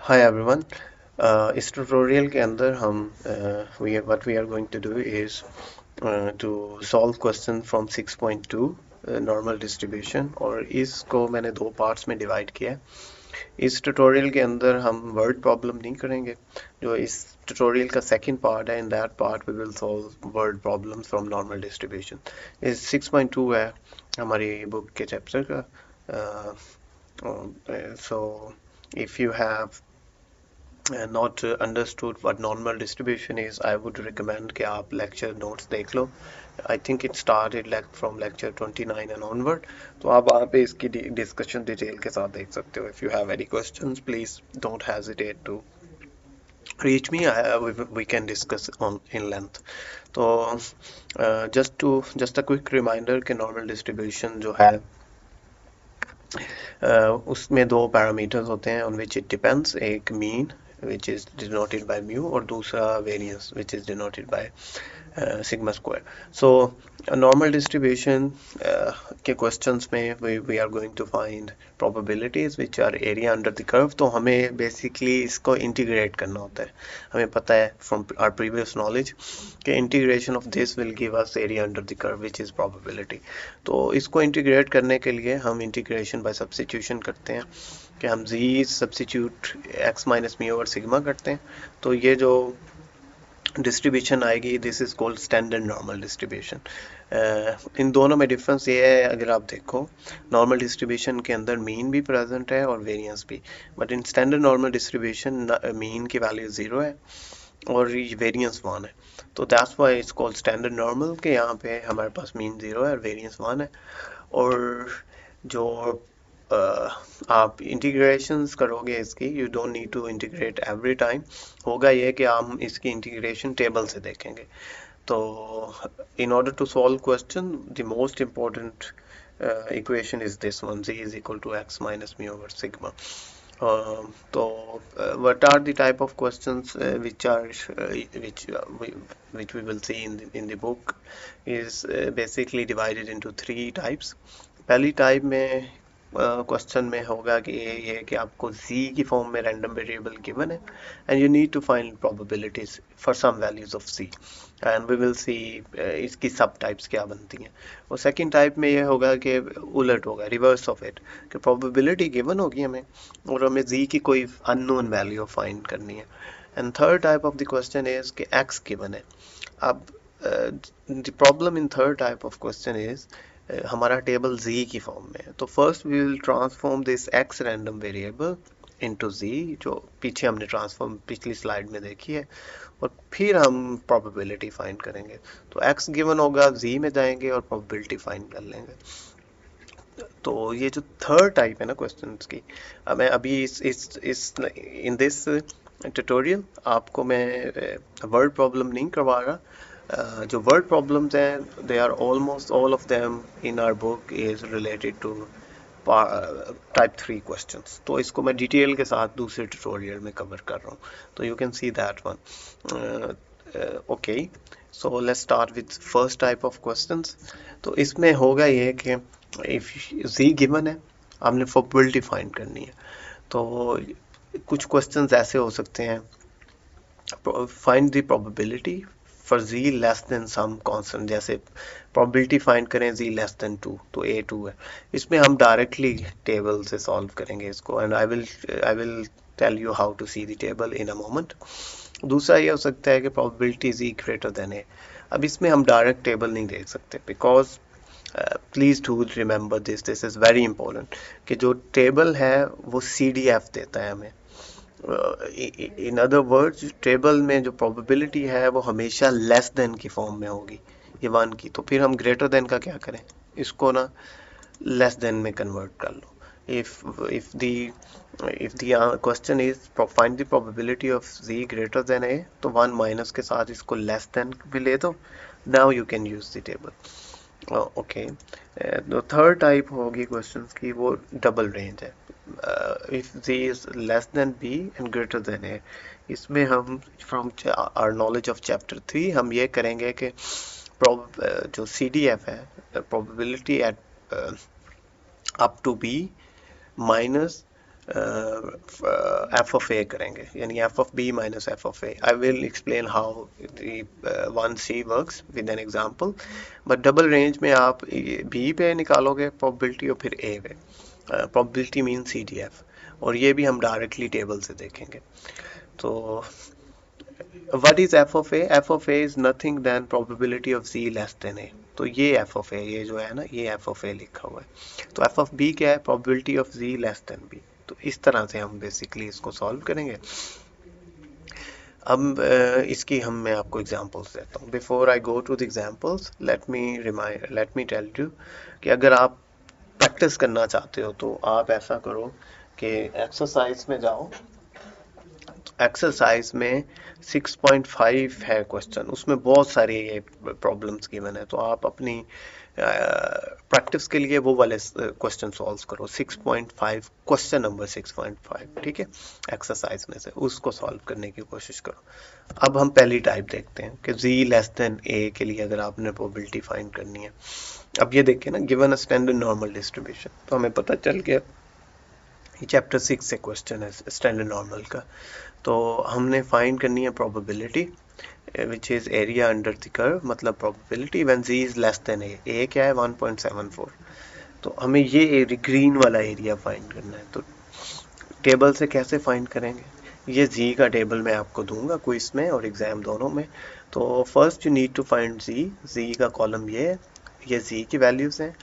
Hi everyone. इस tutorial के अंदर हम what we are going to do is to solve question from 6.2 normal distribution, और इसको मैंने दो पार्ट्स में डिवाइड किया है। इस ट्यूटोरियल के अंदर हम वर्ड प्रॉब्लम नहीं करेंगे। जो इस ट्यूटोरियल का सेकंड पार्ट है, in that part we will solve word problem from normal distribution. इस 6.2 है हमारी बुक के चैप्टर का। सो if you have not understood what normal distribution is, I would recommend कि आप lecture notes देख लो। I think it started like from lecture 29 and onward, तो आप वहाँ पे इसकी डिस्कशन डिटेल के साथ देख सकते हो। If you have any questions, please don't hesitate to reach me. We can discuss on in length. तो just a quick reminder कि normal distribution जो है उसमें दो पैरामीटर्स होते हैं on which it depends, एक mean which is denoted by mu और दूसरा variance which is denoted by sigma square. So normal distribution के questions में we are going to find probabilities which are area under the curve. तो हमें basically इसको integrate करना होता है। हमें पता है from our previous knowledge कि integration of this will give us area under the curve which is probability. तो इसको integrate करने के लिए हम integration by substitution करते हैं कि हम z substitute x minus mu और सिग्मा करते हैं। तो ये जो डिस्ट्रीब्यूशन आएगी, this is called standard normal distribution. इन दोनों में डिफरेंस ये है, अगर आप देखो नॉर्मल डिस्ट्रीब्यूशन के अंदर मीन भी प्रेजेंट है और वेरिएंस भी, but in standard normal distribution mean की वैल्यू 0 है और वेरिएंस 1 है। तो that's why it's called standard normal के यहाँ पे हमारे पास मीन 0 है और वेरिएंस 1 है। और जो आप इंटीग्रेशंस करोगे इसकी, you don't need to integrate every time. होगा ये कि हम इसकी इंटीग्रेशन टेबल से देखेंगे। तो in order to solve question, the most important equation is this one: z is equal to x minus mu over sigma. So what are the type of questions which we will see in the book is basically divided into three types. पहली type में question में होगा कि ये है कि आपको z की फॉर्म में रैंडम वेरिएबल गिवन है and you need to find probabilities for some values of z, and we will see इसकी सब टाइप्स क्या बनती हैं। और सेकंड टाइप में ये होगा कि उलट होगा, रिवर्स ऑफ इट, कि प्रोबेबिलिटी गिवन होगी हमें और हमें z की कोई अननोन वैल्यू फाइंड करनी है। And third type of the question is कि x गिवन है। अब the problem in third type of question is हमारा टेबल z की फॉर्म में है। तो first we will transform this x random variable into z, जो पीछे हमने ट्रांसफॉर्म पिछली स्लाइड में देखी है, और फिर हम प्रोबेबिलिटी फाइंड करेंगे। तो x गिवन होगा, z में जाएंगे और प्रोबेबिलिटी फाइंड कर लेंगे। तो ये जो थर्ड टाइप है ना क्वेश्चंस की, मैं अभी इस इन दिस ट्यूटोरियल आपको मैं वर्ड प्रॉब्लम नहीं करवा रहा। जो वर्ड प्रॉब्लम्स हैं, they are almost all of them in our book is related to type 3 questions. तो इसको मैं डिटेल के साथ दूसरे ट्यूटोरियल में कवर कर रहा हूँ, तो you can see that one. Okay, so let's start with first type of questions. तो इसमें होगा ये कि इफ z गिवन है, हमने प्रोबेबिलिटी फाइंड करनी है। तो कुछ क्वेश्चंस ऐसे हो सकते हैं, find the probability for z less than some constant, जैसे प्रोबेबिलिटी फाइंड करें z लेस देन 2, तो a 2 है। इसमें हम डायरेक्टली टेबल से सॉल्व करेंगे इसको, and I will tell you how to see the table in a moment. दूसरा ये हो सकता है कि probability z greater than a। अब इसमें हम डायरेक्ट टेबल नहीं देख सकते, because please do remember this is very important, कि जो टेबल है वो CDF देता है हमें। इन अदर वर्ड्स, टेबल में जो प्रोबेबिलिटी है वो हमेशा लेस देन की फॉर्म में होगी, ये 1 की। तो फिर हम ग्रेटर देन का क्या करें, इसको ना लेस देन में कन्वर्ट कर लो। if the question is find the probability of z greater than a, तो 1 माइनस के साथ इसको लेस देन भी ले दो। Now you can use the table. Okay, तो थर्ड टाइप होगी क्वेश्चंस की, वो डबल रेंज है। if z is less than b and greater than a, इसमें हम from our knowledge of chapter 3 हम ये करेंगे कि जो CDF है, probability at up to b minus f of a करेंगे, यानी f of b minus f of a. I will explain how one C works with an example. But double range में आप बी पे निकालोगे probability और फिर A पे. Probability mean C D F, और ये भी हम डायरेक्टली टेबल से देखेंगे. तो what is f of a? F of a is nothing than probability of z less than a. तो ये f of a, ये जो है ना, ये f of a लिखा हुआ है. तो f of b क्या है? probability of z less than b. तो इस तरह से हम बेसिकली इसको सॉल्व करेंगे. अब इसकी मैं आपको एग्जांपल्स देता हूँ. Before I go to the examples, let me tell you कि अगर आप प्रैक्टिस करना चाहते हो तो आप ऐसा करो कि एक्सरसाइज में जाओ. एक्सरसाइज में 6.5 है क्वेश्चन, उसमें बहुत सारे ये प्रॉब्लम्स गिवन है. तो आप अपनी प्रैक्टिस के लिए वो वाले क्वेश्चन सॉल्व करो. 6.5 क्वेश्चन नंबर 6.5, ठीक है, एक्सरसाइज में से उसको सॉल्व करने की कोशिश करो. अब हम पहली टाइप देखते हैं कि z लेस देन a के लिए अगर आपने प्रोबेबिलिटी फाइंड करनी है. अब ये देखिए ना, given a standard normal distribution, तो हमें पता चल गया ये चैप्टर 6 से क्वेश्चन है स्टैंडर्ड नॉर्मल का. तो हमने फाइंड करनी है probability which is area under the curve, मतलब probability when z is less than a. a क्या है? 1.74. तो हमें ये ग्रीन वाला एरिया फाइंड करना है. तो टेबल से कैसे फाइंड करेंगे? ये z का टेबल मैं आपको दूंगा क्विज में और एग्जाम दोनों में. तो first you need to find z का कॉलम ये है, ये z की वैल्यूज हैं,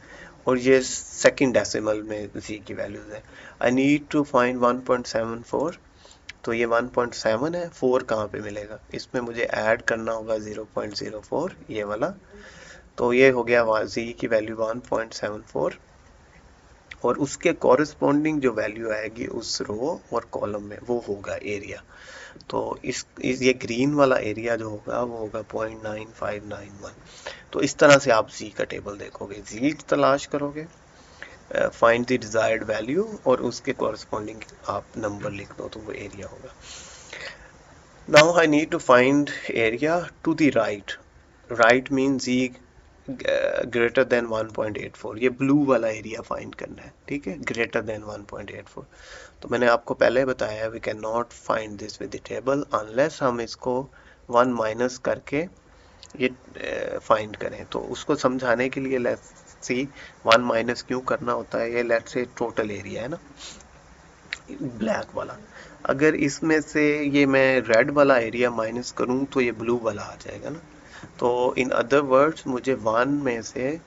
और ये सेकंड डेसिमल में z की वैल्यूज है. I need to find 1.74. तो ये 1.7 है, 4 कहाँ पे मिलेगा? इसमें मुझे ऐड करना होगा 0.04, ये वाला. तो ये हो गया z की वैल्यू 1.74, और उसके कॉरेस्पॉन्डिंग जो वैल्यू आएगी उस रो और कॉलम में, वो होगा एरिया. तो ये ग्रीन वाला एरिया जो होगा वो होगा 0.9591. तो इस तरह से आप z का टेबल देखोगे, z तलाश करोगे, फाइंड द डिजायर्ड वैल्यू, और उसके कॉरेस्पॉन्डिंग आप नंबर लिख दो तो वो एरिया होगा. Now I need to find area to the right. Right mean z greater than 1.84. ये ब्लू वाला एरिया फाइंड करना है, ठीक है, ग्रेटर देन 1.84. तो मैंने आपको पहले बताया we can not find this with the table unless हम इसको 1 माइनस करके ये फाइंड करें. तो उसको समझाने के लिए लेट्स सी 1 माइनस क्यों करना होता है. ये लेट्स से टोटल एरिया है ना, ब्लैक वाला. अगर इसमें से ये मैं रेड वाला एरिया माइनस करूं तो ये ब्लू वाला आ जाएगा ना. तो इन अदर वर्ड्स मुझे 1 में से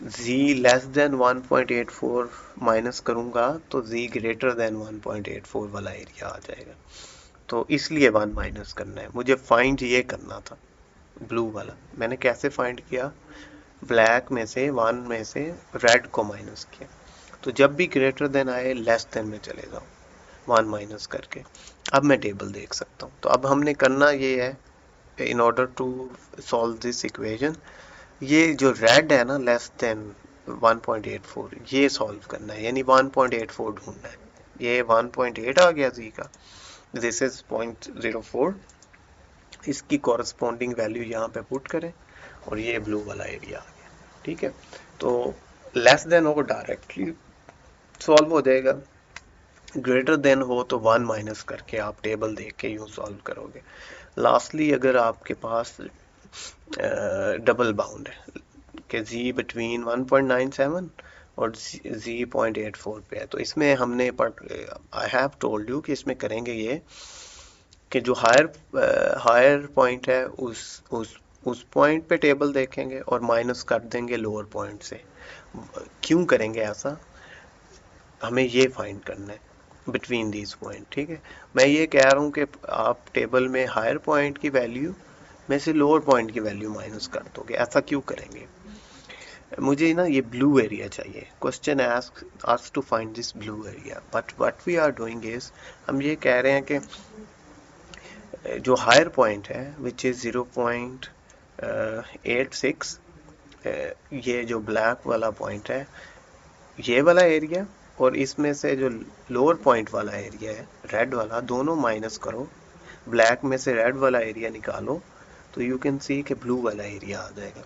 z लेस देन 1.84 माइनस करूंगा तो z ग्रेटर देन 1.84 वाला एरिया आ जाएगा. तो इसलिए 1 माइनस करना है मुझे. फाइंड ये करना था ब्लू वाला. मैंने कैसे फाइंड किया? ब्लैक में से 1 में से रेड को माइनस किया. तो जब भी ग्रेटर देन आए लेस देन में चले जाओ 1 माइनस करके. अब मैं टेबल देख सकता हूँ. तो अब हमने करना ये है, in order to solve this equation, ये जो रेड है ना लेस देन 1.84, ये सॉल्व करना है, यानी 1.84 ढूंढना है. ये 1.8 आ गया z का, दिस इज 0.04. इसकी कॉरेस्पॉन्डिंग वैल्यू यहाँ पे पुट करें और ये ब्लू वाला एरिया आ गया, ठीक है. तो लेस देन हो डायरेक्टली सॉल्व हो जाएगा, ग्रेटर देन हो तो 1 माइनस करके आप टेबल देख के यूँ सॉल्व करोगे. लास्टली अगर आपके पास डबल बाउंड है कि z बिटवीन 1.97 और z 0.84 पे है, तो इसमें हमने आई हैव टोल्ड यू कि इसमें करेंगे ये कि जो हायर पॉइंट है उस पॉइंट पे टेबल देखेंगे और माइनस कर देंगे लोअर पॉइंट से. क्यों करेंगे ऐसा? हमें ये फाइंड करना है बिटवीन दीज पॉइंट, ठीक है. मैं ये कह रहा हूँ कि आप टेबल में हायर पॉइंट की वैल्यू में से लोअर पॉइंट की वैल्यू माइनस कर दोगे. ऐसा क्यों करेंगे? मुझे ना ये ब्लू एरिया चाहिए. Question ask to find this blue area, but what we are doing is, हम ये कह रहे हैं कि जो हायर पॉइंट है विच इज 0.86, ये जो ब्लैक वाला पॉइंट है ये वाला एरिया, और इसमें से जो लोअर पॉइंट वाला एरिया है रेड वाला, दोनों माइनस करो, ब्लैक में से रेड वाला एरिया निकालो तो यू कैन सी कि ब्लू वाला एरिया आ जाएगा.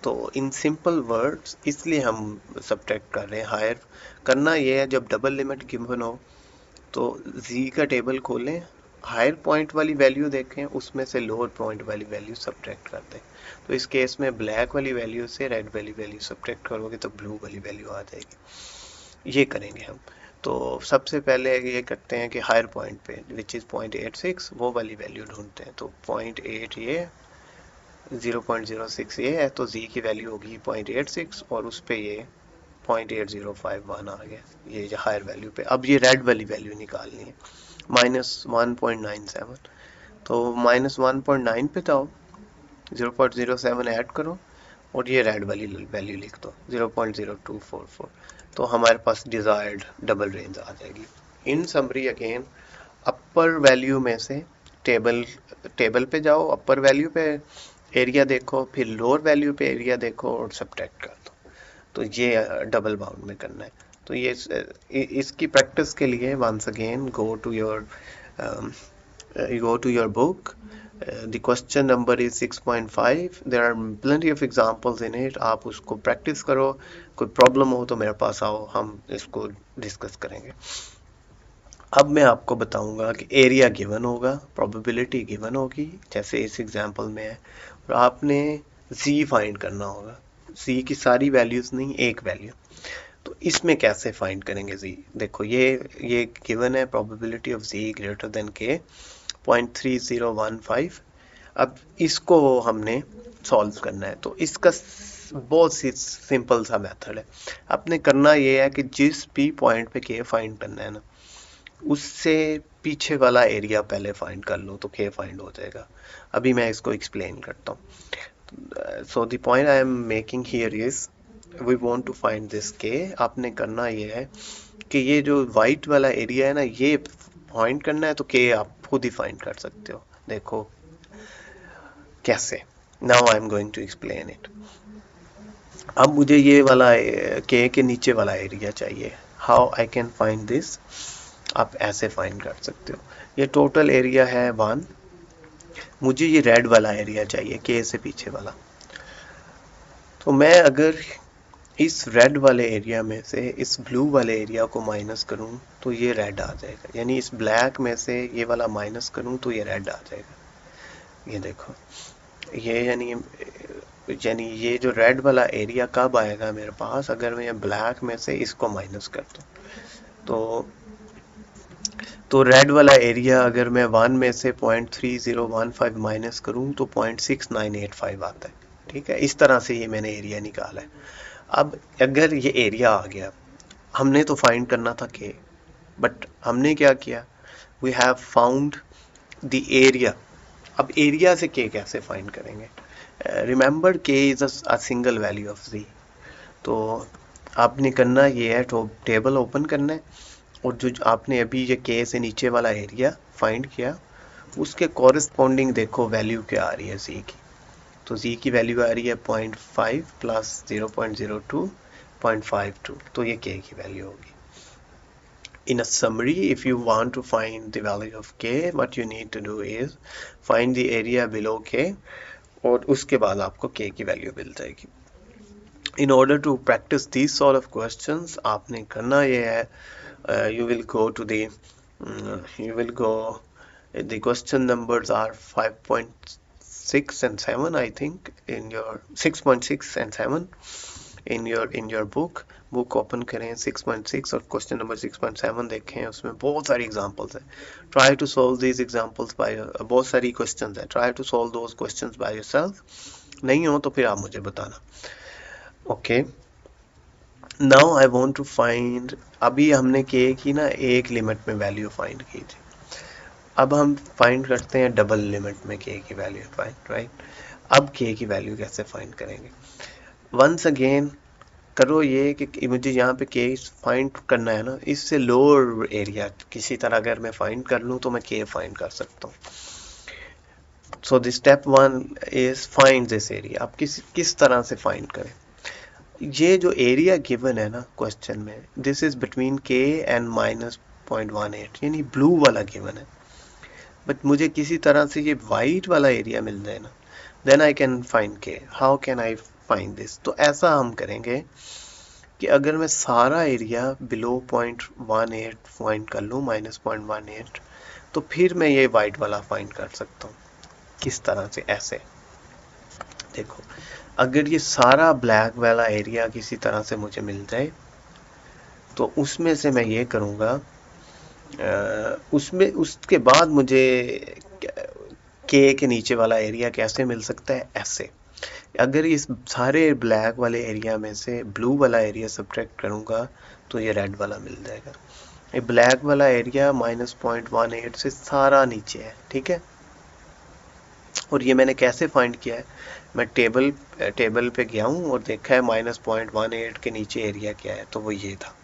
तो इन सिंपल वर्ड्स इसलिए हम सब्ट्रैक्ट कर रहे हैं। हायर करना ये है, जब डबल लिमिट गिवन हो तो z का टेबल खोलें, हायर पॉइंट वाली वैल्यू देखें, उसमें से लोअर पॉइंट वाली वैल्यू सब्ट्रैक्ट कर दें। तो इस केस में ब्लैक वाली वैल्यू से रेड वाली वैल्यू सब्ट्रैक्ट करोगे तो ब्लू वाली वैल्यू आ जाएगी। ये करेंगे हम। तो सबसे पहले ये करते हैं कि हायर पॉइंट पे विच इज़ 0.86 वो वाली वैल्यू ढूंढते हैं। तो 0.8 ये 0.06 ये है, तो z की वैल्यू होगी 0.86 और उस पे ये 0.8051 आ गया, ये हायर वैल्यू पे। अब ये रेड वाली वैल्यू निकालनी है, -1.97। तो -1.9 पे जाओ, 0.07 ऐड करो और ये रेड वाली वैल्यू लिख दो 0.0244। तो हमारे पास डिजायर्ड डबल रेंज आ जाएगी। इन समरी अगेन, अपर वैल्यू में से टेबल पे जाओ, अपर वैल्यू पे एरिया देखो, फिर लोअर वैल्यू पे एरिया देखो और सब्ट्रैक्ट कर दो। तो ये डबल बाउंड में करना है। तो ये इसकी प्रैक्टिस के लिए once again go to your book. The question number is 6.5. There are plenty of examples in it. आप उसको प्रैक्टिस करो, कोई प्रॉब्लम हो तो मेरे पास आओ, हम इसको डिस्कस करेंगे। अब मैं आपको बताऊंगा कि एरिया गिवन होगा, प्रोबेबिलिटी गिवन होगी जैसे इस एग्जांपल में है, और आपने z फाइंड करना होगा। z की सारी वैल्यूज नहीं, एक वैल्यू। तो इसमें कैसे फाइंड करेंगे z? देखो ये गिवन है, probability of z greater then k 0.3015। अब इसको हमने सॉल्व करना है। तो इसका बहुत सी सिंपल सा मेथड है। आपने करना ये है कि जिस भी पॉइंट पे k फाइंड करना है ना, उससे पीछे वाला एरिया पहले फाइंड कर लो तो k फाइंड हो जाएगा। अभी मैं इसको एक्सप्लेन करता हूँ। So the point I am making here is we want to find this k। आपने करना ये है कि ये जो वाइट वाला एरिया है ना, ये फाइंड करना है, तो k आप खुद ही फाइंड कर सकते हो। देखो कैसे, now I am going to explain it. अब मुझे ये वाला k के नीचे वाला एरिया चाहिए। How I can find this? आप ऐसे फाइंड कर सकते हो। ये टोटल एरिया है 1, मुझे ये रेड वाला एरिया चाहिए, k से पीछे वाला। तो मैं अगर इस रेड वाले एरिया में से इस ब्लू वाले एरिया को माइनस करूं तो ये रेड आ जाएगा, यानी इस ब्लैक में से ये वाला माइनस करूं तो ये रेड आ जाएगा। ये देखो, ये यानी ये जो रेड वाला एरिया कब आएगा मेरे पास, अगर मैं ब्लैक में से इसको माइनस कर दूं। तो रेड वाला एरिया अगर मैं 1 में से 0.3015 माइनस करूं तो 0.6985 आता है। ठीक है, इस तरह से ये मैंने एरिया निकाला है। अब अगर ये एरिया आ गया, हमने तो फाइंड करना था k, बट हमने क्या किया, we have found the area. अब एरिया से k कैसे फाइंड करेंगे? Remember k is a single value of z। तो आपने करना ये है, तो टेबल ओपन करना है और जो आपने अभी ये k से नीचे वाला एरिया फाइंड किया, उसके कॉरेस्पॉन्डिंग देखो वैल्यू क्या आ रही है z की। तो z की वैल्यू आ रही है 0.5 प्लस 0.02 0.52, तो ये k की वैल्यू होगी। In a summary, if you want to find the value of k, what you need to do is find the area below k, और उसके बाद आपको k की वैल्यू मिल जाएगी। In order to practice these sort of questions, आपने करना ये है, you will go, the question numbers are 5.6 and 7, I think, in your 6.6 and 7 in your book open करें 6.6 और क्वेश्चन नंबर 6.7 देखें, उसमें बहुत सारी एग्जांपल्स हैं। Try to solve these examples by, बहुत सारी क्वेश्चंस हैं, try to solve those questions by yourself. नहीं हो तो फिर आप मुझे बताना। Okay, now I want to find, अभी हमने k की ना एक लिमिट में वैल्यू फाइंड की थी, अब हम फाइंड करते हैं डबल लिमिट में k की वैल्यू फाइंड, राइट। अब k की वैल्यू कैसे फाइंड करेंगे? वंस अगेन करो ये कि मुझे यहाँ पे k फाइंड करना है ना, इससे लोअर एरिया किसी तरह अगर मैं फाइंड कर लूँ तो मैं k फाइंड कर सकता हूँ। So the step 1 is find this area. आप किस तरह से फाइंड करें? ये जो एरिया गिवन है ना क्वेश्चन में, this is between k and -0.18, यानी ब्लू वाला गिवन है, बट मुझे किसी तरह से ये वाइट वाला एरिया मिल जाए ना, देन आई कैन फाइंड के। How can I find this? तो ऐसा हम करेंगे कि अगर मैं सारा एरिया बिलो 0.18 फाइंड कर लूँ, -0.18, तो फिर मैं ये वाइट वाला फाइंड कर सकता हूँ। किस तरह से? ऐसे देखो, अगर ये सारा ब्लैक वाला एरिया किसी तरह से मुझे मिल जाए, तो उसमें से मैं ये करूँगा, उसमें उसके बाद मुझे के नीचे वाला एरिया कैसे मिल सकता है? ऐसे, अगर इस सारे ब्लैक वाले एरिया में से ब्लू वाला एरिया सब्ट्रैक्ट करूँगा तो ये रेड वाला मिल जाएगा। ये ब्लैक वाला एरिया -0.18 से सारा नीचे है, ठीक है। और ये मैंने कैसे फाइंड किया है? मैं टेबल पे गया हूँ और देखा है -0.18 के नीचे एरिया क्या है, तो वो ये था।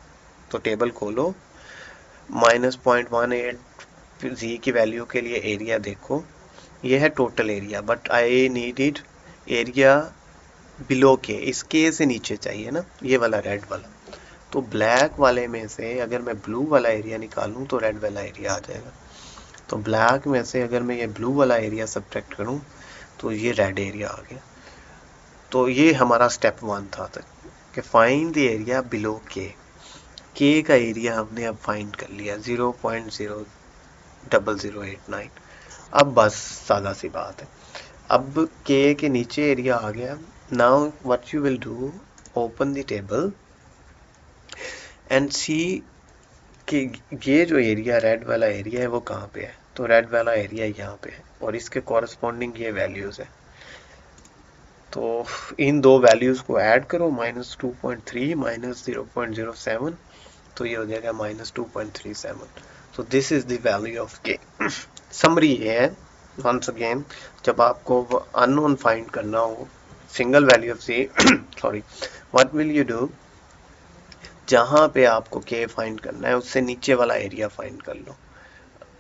तो टेबल खोलो, -0.18 जी की वैल्यू के लिए एरिया देखो, ये है total area, but I needed area below के, इस के से नीचे चाहिए ना, ये वाला रेड वाला। तो ब्लैक वाले में से अगर मैं ब्लू वाला एरिया निकालूं तो रेड वाला एरिया आ जाएगा। तो ब्लैक में से अगर मैं ये ब्लू वाला एरिया सब्ट्रैक्ट करूं तो ये रेड एरिया आ गया। तो ये हमारा स्टेप 1 था तक कि फाइंड द एरिया बिलो के का एरिया हमने अब फाइंड कर लिया 0.00089। अब बस सादा सी बात है, अब के नीचे एरिया आ गया। Now what you will do, open the table and see कि ये जो एरिया रेड वाला एरिया है वो कहाँ पे है। तो रेड वाला एरिया यहाँ पे है और इसके कॉरस्पॉन्डिंग ये वैल्यूज है। तो इन दो वैल्यूज को ऐड करो, -2.3 -0.07, तो ये हो जाएगा -2.37। तो this is the value of के। समरी ये है, वंस अगेन, जब आपको अननोन फाइंड करना हो, single value of C sorry, what will you do, जहां पे आपको के फाइंड करना है उससे नीचे वाला एरिया फाइंड कर लो।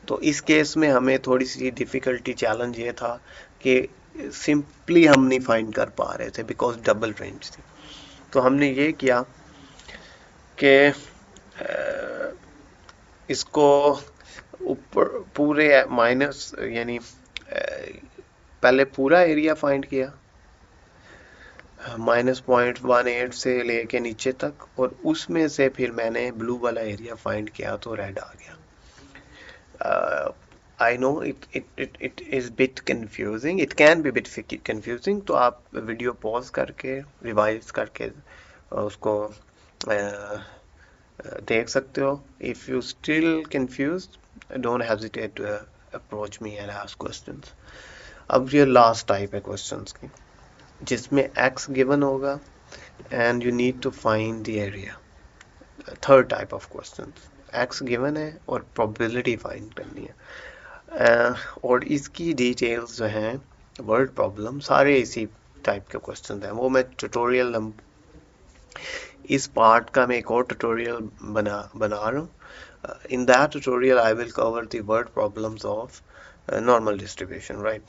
तो इस केस में हमें थोड़ी सी डिफिकल्टी चैलेंज ये था कि सिंपली हम नहीं फाइंड कर पा रहे थे बिकॉज डबल रेंज थी। तो हमने ये किया कि इसको ऊपर पूरे माइनस, यानी पहले पूरा एरिया फाइंड किया -0.18 से लेके नीचे तक, और उसमें से फिर मैंने ब्लू वाला एरिया फाइंड किया तो रेड आ गया। I know it is bit confusing, it can be bit confusing, तो आप वीडियो पॉज करके रिवाइज करके उसको देख सकते हो। If you still confused, don't hesitate to approach me and ask questions. अब ये लास्ट टाइप है क्वेश्चंस की, जिसमें x गिवन होगा and you need to find the area. Third type of questions, x given है और प्रोबेबिलिटी फाइंड करनी है। और इसकी डिटेल्स जो हैं, वर्ड प्रॉब्लम, सारे इसी टाइप के क्वेश्चन हैं। वो मैं ट्यूटोरियल, इस पार्ट का मैं एक और ट्यूटोरियल बना रहा हूँ। In that tutorial I will cover the word problems of normal distribution, right.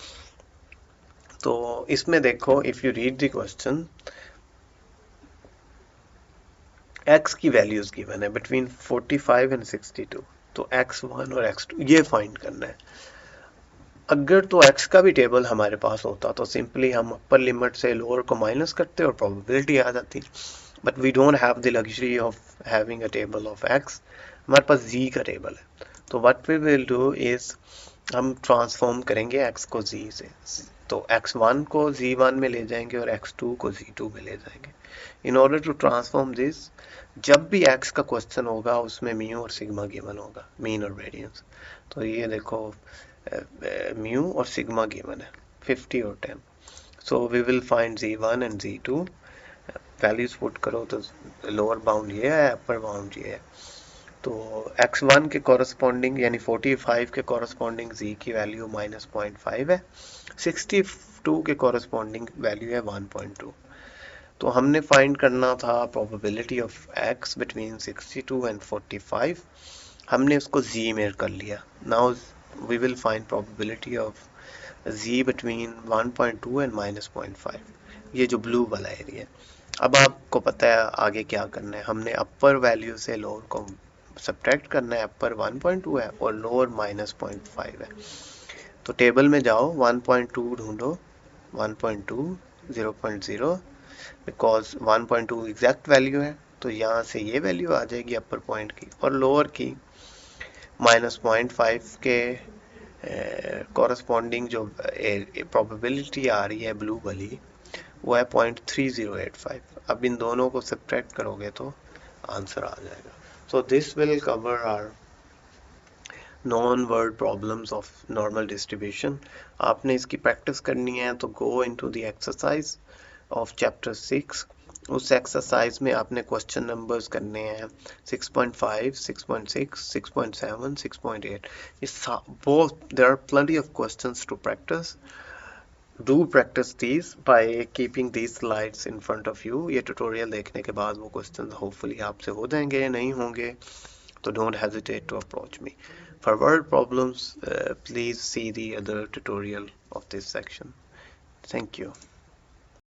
तो इसमें देखो, if you read the question, x की वैल्यूज गिवन है बिटवीन 45 एंड 62, तो x1 और x2 ये फाइंड करना है। अगर तो x का भी टेबल हमारे पास होता तो सिंपली हम अपर लिमिट से लोअर को माइनस करते और प्रोबेबिलिटी आ जाती, but we don't have the luxury of having a table of x। हमारे पास z का टेबल है, तो what we will do is हम ट्रांसफॉर्म करेंगे x को z से। तो x1 को z1 में ले जाएंगे और x2 को z2 में ले जाएंगे। In order to transform this, जब भी x का क्वेश्चन होगा उसमें म्यू और सिग्मा गिवन होगा, मीन और वेरिएंस। तो ये देखो, म्यू और सिग्मा गिवन है 50 और 10। So we will find z1 and z2, values put करो तो लोअर बाउंड ये है, अपर बाउंड ये है। तो x1 के कॉरस्पॉन्डिंग यानी 45 के कॉरस्पॉन्डिंग z की वैल्यू -0.5 है, 62 के कॉरस्पॉन्डिंग वैल्यू है 1.2। तो हमने फाइंड करना था probability of x between 62 and 45, हमने उसको z में कर लिया। Now we will find probability of z between 1.2 and -0.5, ये जो ब्लू वाला एरिया है। अब आपको पता है आगे क्या करना है, हमने अपर वैल्यू से लोअर को सब्ट्रैक्ट करना है। अपर 1.2 है और लोअर -0.5 है। तो टेबल में जाओ, 1.2 ढूंढो, 1.2 0.0 बिकॉज 1.2 एग्जैक्ट वैल्यू है, तो यहाँ से ये वैल्यू आ जाएगी अपर पॉइंट की, और लोअर की -0.5 के कॉरस्पॉन्डिंग जो प्रोबेबिलिटी आ रही है ब्लू वाली, वो है 0.3085। अब इन दोनों को सब्ट्रैक्ट करोगे तो आंसर आ जाएगा। So this will cover our non word problems of normal distribution. आपने इसकी प्रैक्टिस करनी है तो go into the exercise of chapter 6। उस एक्सरसाइज में आपने क्वेश्चन नंबर्स करने हैं 6.5, 6.6, 6.7, 6.8। there are plenty of questions to practice. Do practice these by keeping these slides in front of you. ये ट्यूटोरियल देखने के बाद वो क्वेश्चंस होपफुली आपसे हो जाएंगे, नहीं होंगे तो don't hesitate to approach me. For word problems, please see the other tutorial of this section. Thank you.